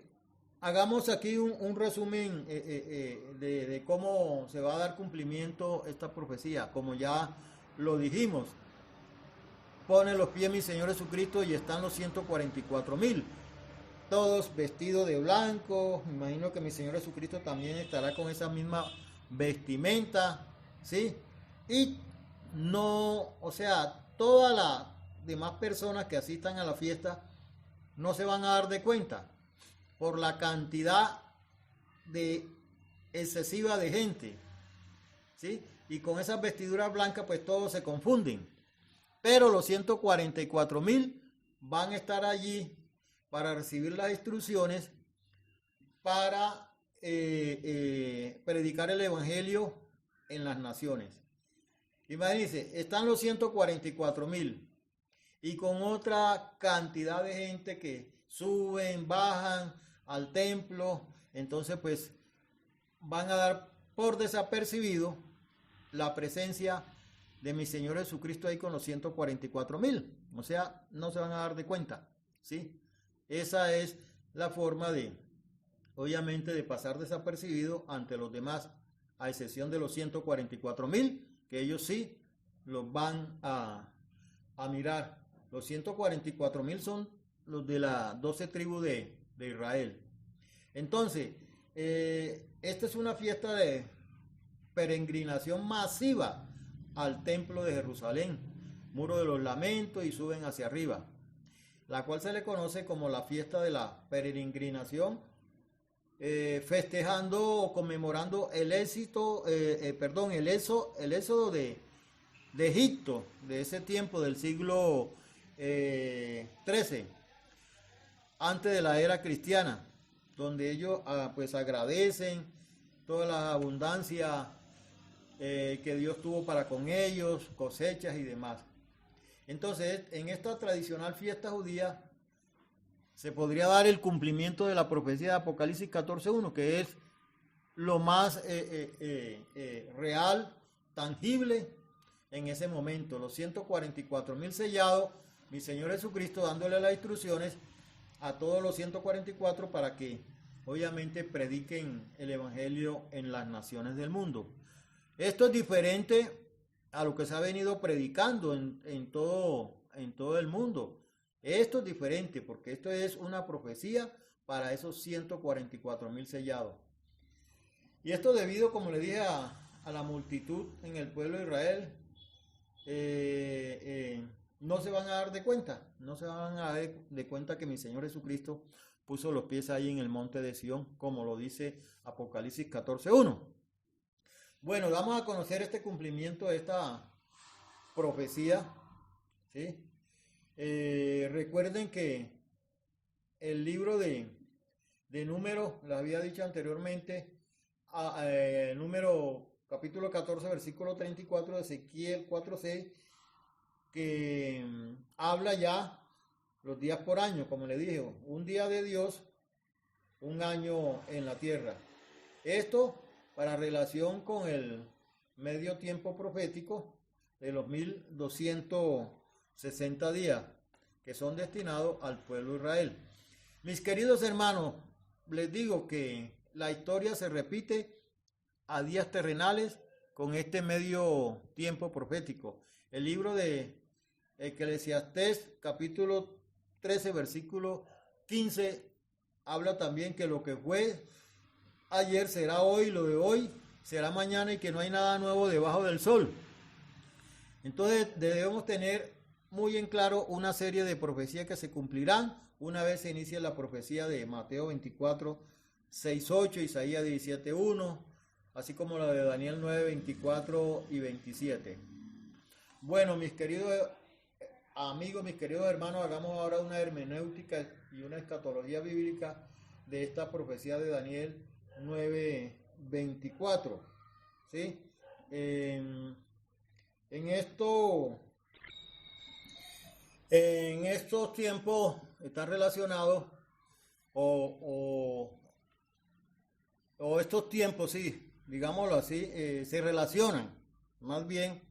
hagamos aquí un resumen de cómo se va a dar cumplimiento esta profecía. Como ya lo dijimos, pone los pies mi Señor Jesucristo y están los 144,000, todos vestidos de blanco. Me imagino que mi Señor Jesucristo también estará con esa misma vestimenta, ¿sí? Y no, o sea, todas las demás personas que asistan a la fiesta no se van a dar de cuenta por la cantidad excesiva de gente, ¿sí? Y con esas vestiduras blancas pues todos se confunden. Pero los 144,000 van a estar allí para recibir las instrucciones para predicar el evangelio en las naciones. Imagínense, están los 144,000 y con otra cantidad de gente que suben, bajan al templo. Entonces pues van a dar por desapercibido la presencia de mi Señor Jesucristo ahí con los 144,000. O sea, no se van a dar de cuenta, ¿sí? Esa es la forma de, obviamente, de pasar desapercibido ante los demás, a excepción de los 144,000, que ellos sí los van a mirar. Los 144,000 son los de las 12 tribus de Israel. Entonces, esta es una fiesta de peregrinación masiva al templo de Jerusalén, muro de los lamentos, y suben hacia arriba, la cual se le conoce como la fiesta de la peregrinación, festejando o conmemorando el éxodo de Egipto, de ese tiempo del siglo XIII, antes de la era cristiana, donde ellos pues agradecen toda la abundancia que Dios tuvo para con ellos, cosechas y demás. Entonces, en esta tradicional fiesta judía se podría dar el cumplimiento de la profecía de Apocalipsis 14:1, que es lo más real, tangible en ese momento. Los 144,000 sellados, mi Señor Jesucristo dándole las instrucciones a todos los 144 para que obviamente prediquen el evangelio en las naciones del mundo. Esto es diferente a lo que se ha venido predicando en todo el mundo. Esto es diferente porque esto es una profecía para esos 144,000 sellados. Y esto debido, como le dije, a la multitud en el pueblo de Israel. No se van a dar de cuenta, no se van a dar de cuenta que mi Señor Jesucristo puso los pies ahí en el monte de Sión, como lo dice Apocalipsis 14:1. Bueno, vamos a conocer este cumplimiento de esta profecía, ¿sí? Recuerden que el libro de Números, les había dicho anteriormente, número capítulo 14, versículo 34 de Ezequiel 4:6, que habla ya los días por año, como le dije, un día de Dios, un año en la tierra. Esto para relación con el medio tiempo profético de los 1260 días que son destinados al pueblo de Israel. Mis queridos hermanos, les digo que la historia se repite a días terrenales con este medio tiempo profético. El libro de Eclesiastés, capítulo 13, versículo 15, habla también que lo que fue ayer será hoy, lo de hoy será mañana, y que no hay nada nuevo debajo del sol. Entonces debemos tener muy en claro una serie de profecías que se cumplirán una vez se inicie la profecía de Mateo 24, 6, 8, Isaías 17, 1, así como la de Daniel 9, 24 y 27. Bueno, mis queridos amigos, mis queridos hermanos, hagamos ahora una hermenéutica y una escatología bíblica de esta profecía de Daniel 9, 24. ¿Sí? En estos tiempos están relacionados, o estos tiempos, sí, digámoslo así, se relacionan más bien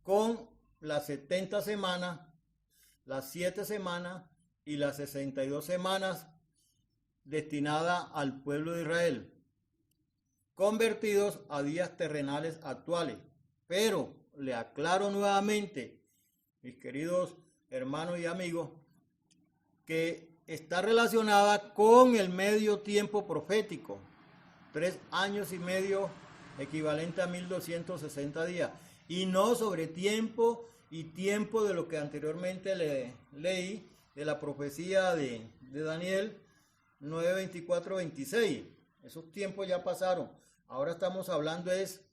con las 70 semanas, las 7 semanas y las 62 semanas destinadas al pueblo de Israel, convertidos a días terrenales actuales. Pero le aclaro nuevamente, mis queridos hermanos y amigos, que está relacionada con el medio tiempo profético, 3 años y medio, equivalente a 1260 días, y no sobre tiempo y tiempo de lo que anteriormente leí de la profecía de Daniel 9, 24, 26. Esos tiempos ya pasaron. Ahora estamos hablando es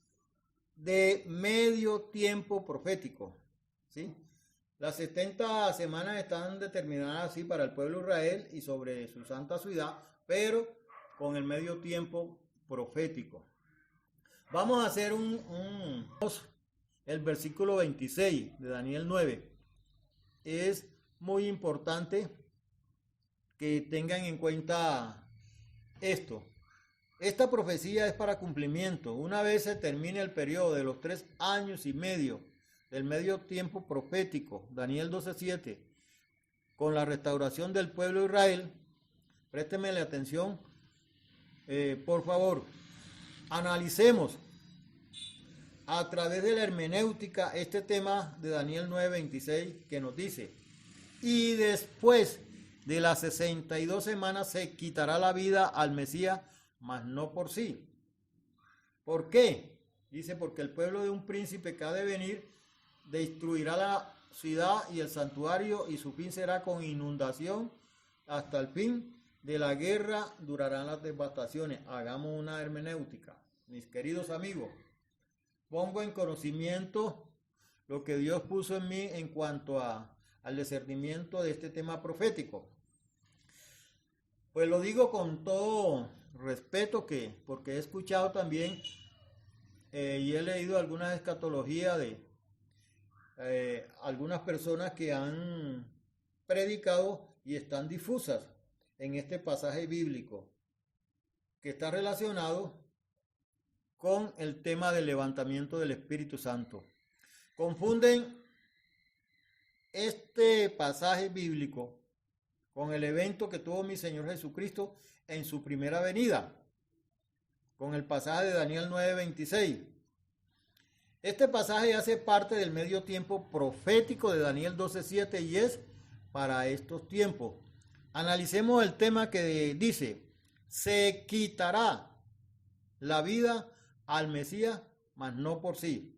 de medio tiempo profético, ¿sí? Las 70 semanas están determinadas así para el pueblo de Israel y sobre su santa ciudad, pero con el medio tiempo profético. Vamos a hacer el versículo 26 de Daniel 9. Es muy importante que tengan en cuenta esto. Esta profecía es para cumplimiento. Una vez se termine el periodo de los 3 años y medio del medio tiempo profético, Daniel 12:7, con la restauración del pueblo de Israel, présteme la atención, por favor, analicemos a través de la hermenéutica este tema de Daniel 9:26, que nos dice: y después de las 62 semanas se quitará la vida al Mesías, mas no por sí. ¿Por qué? Dice, porque el pueblo de un príncipe que ha de venir destruirá la ciudad y el santuario, y su fin será con inundación. Hasta el fin de la guerra durarán las devastaciones. Hagamos una hermenéutica. Mis queridos amigos, pongo en conocimiento lo que Dios puso en mí en cuanto al discernimiento de este tema profético. Pues lo digo con todo respeto, porque he escuchado también y he leído algunas escatologías de algunas personas que han predicado y están difusas en este pasaje bíblico que está relacionado con el tema del levantamiento del Espíritu Santo. Confunden este pasaje bíblico con el evento que tuvo mi Señor Jesucristo en su primera venida, con el pasaje de Daniel 9:26. Este pasaje hace parte del medio tiempo profético de Daniel 12:7 y es para estos tiempos. Analicemos el tema que dice, se quitará la vida al Mesías, mas no por sí.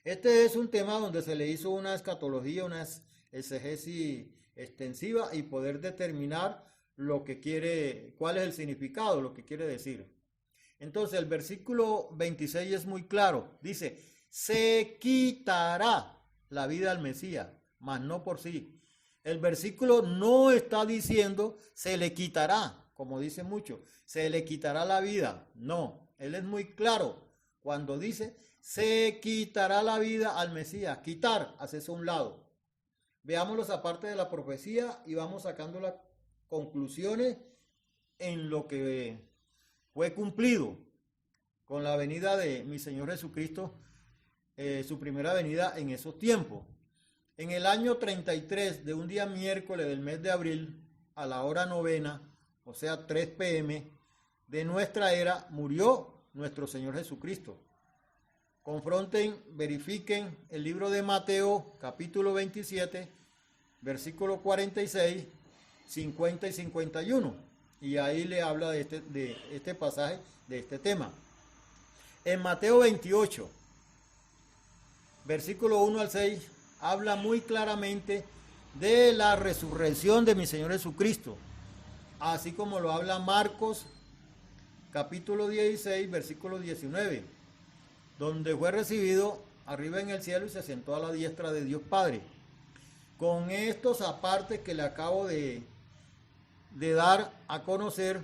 Este es un tema donde se le hizo una escatología, una exegesis extensiva y poder determinar lo que quiere, cuál es el significado, lo que quiere decir. Entonces el versículo 26 es muy claro, dice, se quitará la vida al Mesías, mas no por sí. El versículo no está diciendo se le quitará, como dice mucho, se le quitará la vida. No, él es muy claro cuando dice se quitará la vida al Mesías. Quitar, hacerse a un lado. Veámoslos aparte de la profecía y vamos sacando las conclusiones en lo que fue cumplido con la venida de mi Señor Jesucristo, su primera venida en esos tiempos. En el año 33 de un día miércoles del mes de abril, a la hora novena, o sea 3 p.m. de nuestra era, murió nuestro Señor Jesucristo. Confronten, verifiquen el libro de Mateo, capítulo 27, versículo 46, 50 y 51. Y ahí le habla de este pasaje, de este tema. En Mateo 28, versículo 1 al 6, habla muy claramente de la resurrección de mi Señor Jesucristo, así como lo habla Marcos, capítulo 16, versículo 19, donde fue recibido arriba en el cielo y se sentó a la diestra de Dios Padre. Con estos apartes que le acabo de dar a conocer,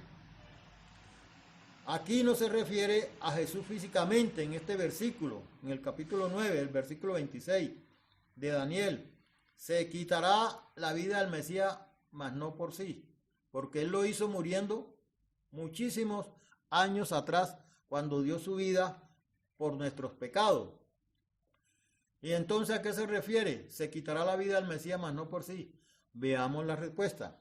aquí no se refiere a Jesús físicamente en este versículo, en el capítulo 9, el versículo 26 de Daniel. Se quitará la vida al Mesías, mas no por sí, porque él lo hizo muriendo muchísimos años atrás, cuando dio su vida por nuestros pecados. Y entonces, ¿a qué se refiere? Se quitará la vida al Mesías, mas no por sí. Veamos la respuesta.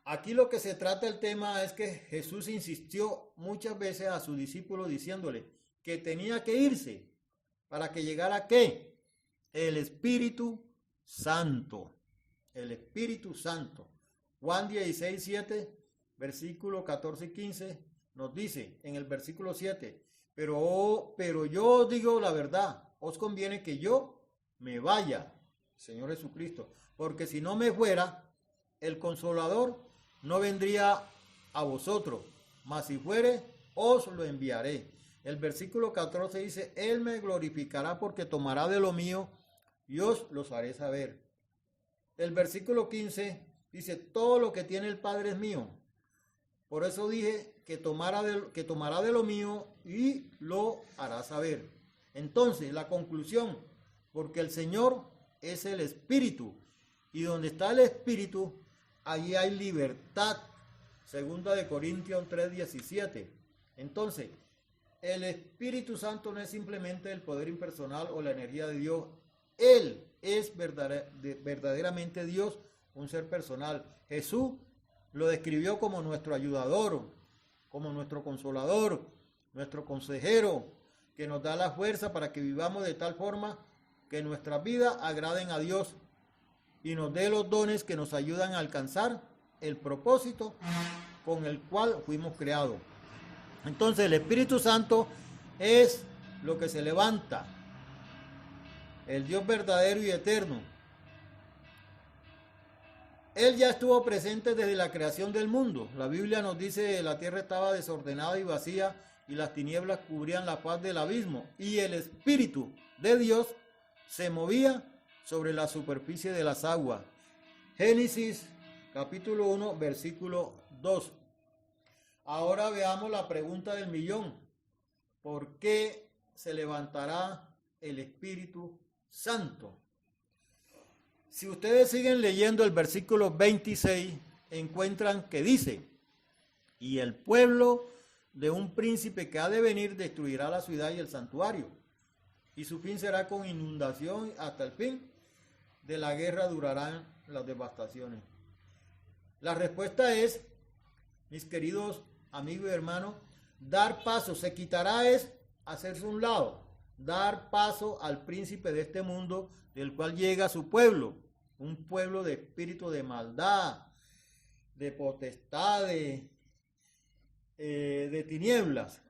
Aquí lo que se trata el tema es que Jesús insistió muchas veces a sus discípulos diciéndole que tenía que irse para que llegara ¿qué? El Espíritu Santo. El Espíritu Santo. Juan 16, 7, versículo 14 y 15 nos dice en el versículo 7, pero yo os digo la verdad, os conviene que yo me vaya, Señor Jesucristo, porque si no me fuera, el Consolador no vendría a vosotros, mas si fuere, os lo enviaré. El versículo 14 dice, Él me glorificará porque tomará de lo mío y os los haré saber. El versículo 15 dice, todo lo que tiene el Padre es mío. Por eso dije que tomará de lo mío y lo hará saber. Entonces, la conclusión, porque el Señor es el Espíritu, y donde está el Espíritu, allí hay libertad. Segunda de Corintios 3:17. Entonces, el Espíritu Santo no es simplemente el poder impersonal o la energía de Dios. Él es verdaderamente Dios, un ser personal. Jesús lo describió como nuestro ayudador, como nuestro consolador, nuestro consejero, que nos da la fuerza para que vivamos de tal forma que nuestras vidas agraden a Dios y nos dé los dones que nos ayudan a alcanzar el propósito con el cual fuimos creados. Entonces el Espíritu Santo es lo que se levanta, el Dios verdadero y eterno. Él ya estuvo presente desde la creación del mundo. La Biblia nos dice que la tierra estaba desordenada y vacía y las tinieblas cubrían la faz del abismo y el Espíritu de Dios se movía sobre la superficie de las aguas. Génesis capítulo 1 versículo 2. Ahora veamos la pregunta del millón. ¿Por qué se levantará el Espíritu Santo? Si ustedes siguen leyendo el versículo 26, encuentran que dice: y el pueblo de un príncipe que ha de venir destruirá la ciudad y el santuario, y su fin será con inundación. Hasta el fin de la guerra durarán las devastaciones. La respuesta es, mis queridos amigos y hermanos, dar paso. Se quitará es hacerse un lado, dar paso al príncipe de este mundo, del cual llega su pueblo, un pueblo de espíritu de maldad, de potestad, de tinieblas.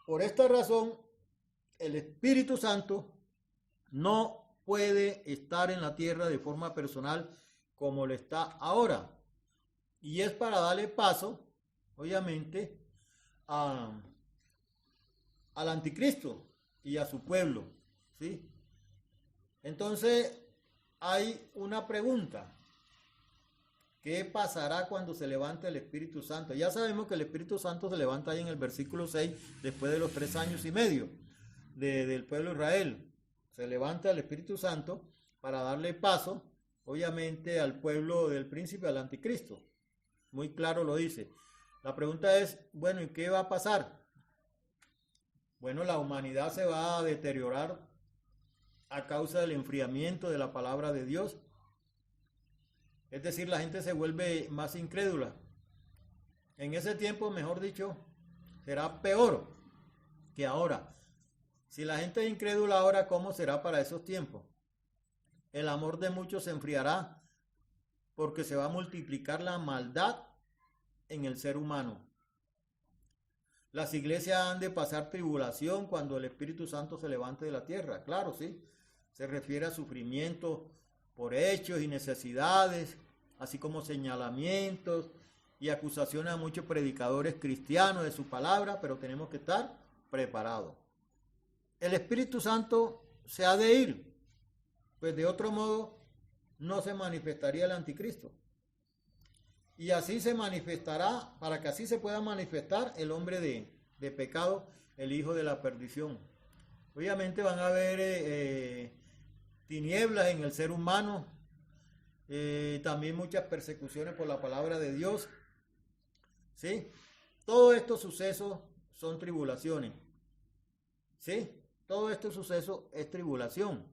Por esta razón, el Espíritu Santo no puede estar en la tierra de forma personal como lo está ahora. Y es para darle paso, obviamente, al anticristo y a su pueblo, ¿sí? Entonces, hay una pregunta. ¿Qué pasará cuando se levante el Espíritu Santo? Ya sabemos que el Espíritu Santo se levanta ahí en el versículo 6, después de los 3 años y medio del pueblo de Israel. Se levanta el Espíritu Santo para darle paso, obviamente, al pueblo del príncipe, al anticristo. Muy claro lo dice. La pregunta es, bueno, ¿y qué va a pasar? Bueno, la humanidad se va a deteriorar a causa del enfriamiento de la palabra de Dios. Es decir, la gente se vuelve más incrédula. En ese tiempo, mejor dicho, será peor que ahora. Si la gente es incrédula ahora, ¿cómo será para esos tiempos? El amor de muchos se enfriará porque se va a multiplicar la maldad en el ser humano. Las iglesias han de pasar tribulación cuando el Espíritu Santo se levante de la tierra. Claro, sí. Se refiere a sufrimiento por hechos y necesidades, así como señalamientos y acusaciones a muchos predicadores cristianos de su palabra, pero tenemos que estar preparados. El Espíritu Santo se ha de ir, pues de otro modo no se manifestaría el anticristo. Y así se manifestará, para que así se pueda manifestar el hombre de pecado, el hijo de la perdición. Obviamente van a haber tinieblas en el ser humano, también muchas persecuciones por la palabra de Dios, ¿sí? Todos estos sucesos son tribulaciones, ¿sí? Todo este suceso es tribulación,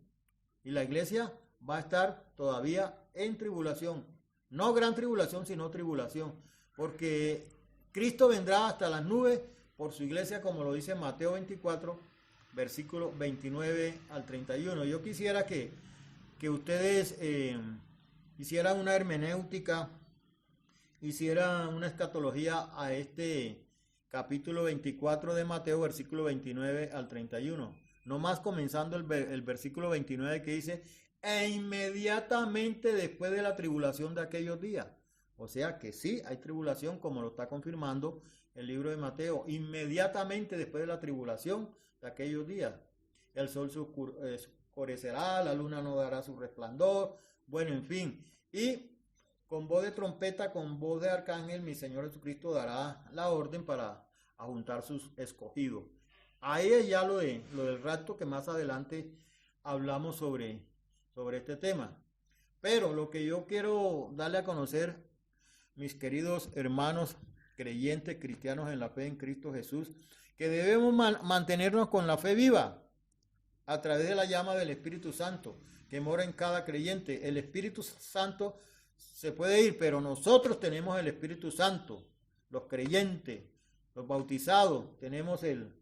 y la iglesia va a estar todavía en tribulación, no gran tribulación, sino tribulación, porque Cristo vendrá hasta las nubes por su iglesia, como lo dice Mateo 24, versículos 29 al 31. Yo quisiera que ustedes hicieran una hermenéutica, hicieran una escatología a este capítulo 24 de Mateo, versículo 29 al 31. Nomás comenzando el versículo 29 que dice: e inmediatamente después de la tribulación de aquellos días. O sea que sí, hay tribulación, como lo está confirmando el libro de Mateo. Inmediatamente después de la tribulación de aquellos días, el sol se oscurecerá, la luna no dará su resplandor, bueno, en fin, y con voz de trompeta, con voz de arcángel, mi Señor Jesucristo dará la orden para juntar sus escogidos. Ahí es ya lo del rapto, que más adelante hablamos sobre este tema. Pero lo que yo quiero darle a conocer, mis queridos hermanos creyentes, cristianos en la fe en Cristo Jesús, que debemos mantenernos con la fe viva a través de la llama del Espíritu Santo que mora en cada creyente. El Espíritu Santo se puede ir, pero nosotros tenemos el Espíritu Santo, los creyentes, los bautizados, tenemos el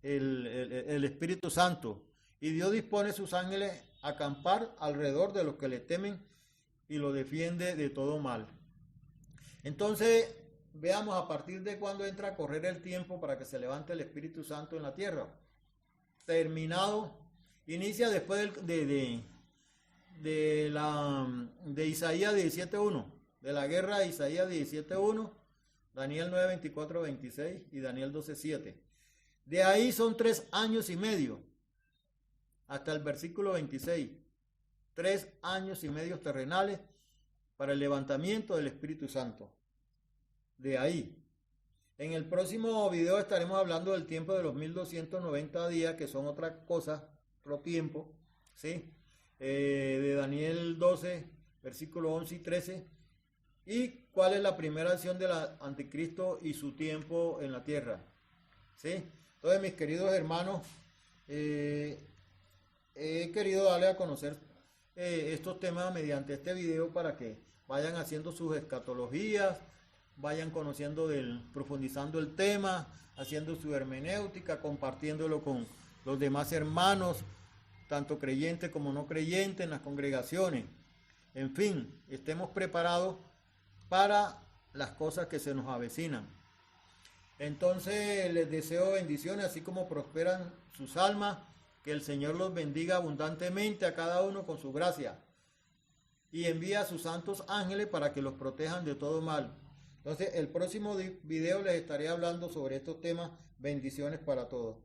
Espíritu Santo, y Dios dispone sus ángeles acampar alrededor de los que le temen y lo defiende de todo mal. Entonces, veamos a partir de cuándo entra a correr el tiempo para que se levante el Espíritu Santo en la tierra. Terminado, inicia después de Isaías 17.1, de la guerra de Isaías 17.1, Daniel 9.24-26 y Daniel 12.7. De ahí son 3 años y medio, hasta el versículo 26. 3 años y medio terrenales para el levantamiento del Espíritu Santo. De ahí. En el próximo video estaremos hablando del tiempo de los 1290 días, que son otra cosa, otro tiempo, ¿sí? De Daniel 12, versículos 11 y 13. Y cuál es la primera acción del anticristo y su tiempo en la tierra, ¿sí? Entonces, mis queridos hermanos, he querido darle a conocer estos temas mediante este video para que vayan haciendo sus escatologías, vayan conociendo, profundizando el tema, haciendo su hermenéutica, compartiéndolo con los demás hermanos, tanto creyentes como no creyentes, en las congregaciones. En fin, estemos preparados para las cosas que se nos avecinan. Entonces les deseo bendiciones, así como prosperan sus almas, que el Señor los bendiga abundantemente a cada uno con su gracia, y envía a sus santos ángeles para que los protejan de todo mal. Entonces, el próximo video les estaré hablando sobre estos temas. Bendiciones para todos.